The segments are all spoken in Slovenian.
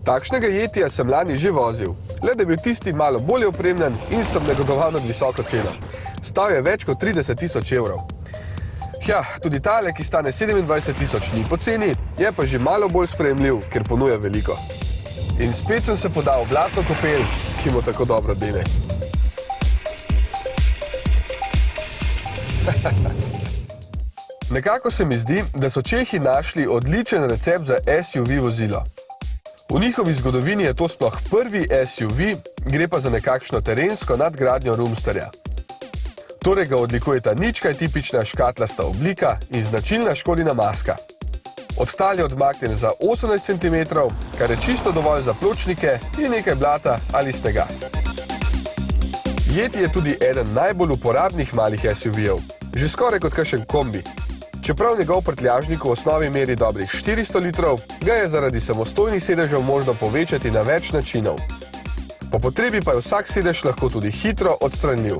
Takšnega Yetija sem lani že vozil, le da je bil tisti malo bolje opremljen in sem negodoval nad visoko ceno. Stal je več kot 30 000 evrov. Ja, tudi tale, ki stane 27 000, ni poceni, je pa že malo bolj sprejemljiv, ker ponuja veliko. In spet sem se podal v blatno kopel, ki mu tako dobro dene. Nekako se mi zdi, da so Čehi našli odličen recept za SUV vozilo. V njihovi zgodovini je to sploh prvi SUV, gre pa za nekakšno terensko nadgradnjo Roomsterja. Torej ga odlikujeta nič kaj tipična škatlasta oblika in značilna Škodina maska. Od tal je odmaknjen za 18 cm, kar je čisto dovolj za pločnike in nekaj blata ali snega. Yeti je tudi eden najbolj uporabnih malih SUV-jev, že skoraj kot kakšen kombi. Čeprav njegov prtljažnik v osnovi meri dobrih 400 litrov, ga je zaradi samostojnih sedežev možno povečati na več načinov. Po potrebi pa je vsak sedež lahko tudi hitro odstranljiv.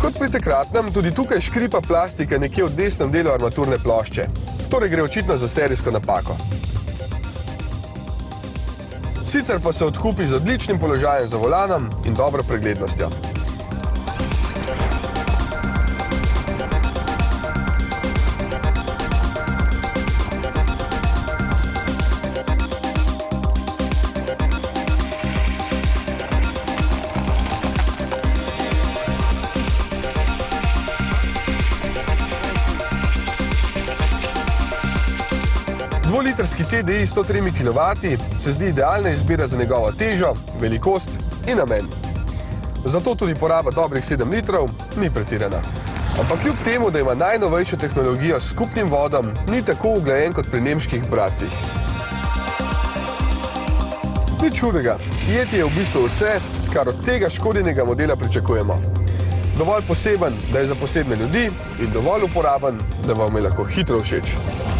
Kot pri takratnem, tudi tukaj škripa plastika nekje v desnem delu armaturne plošče. Torej gre očitno za serijsko napako. Sicer pa se odkupi z odličnim položajem za volanom in dobro preglednostjo. Dvolitrski TDI 103 kW se zdi idealna izbira za njegovo težo, velikost in namen. Zato tudi poraba dobrih 7 litrov ni pretirana. Ampak kljub temu, da ima najnovejšo tehnologijo s skupnim vodom, ni tako uglajen kot pri nemških bratcih. Nič hudega, Yeti je v bistvu vse, kar od tega Škodinega modela pričakujemo. Dovolj poseben, da je za posebne ljudi in dovolj uporaben, da vam je lahko hitro všeč.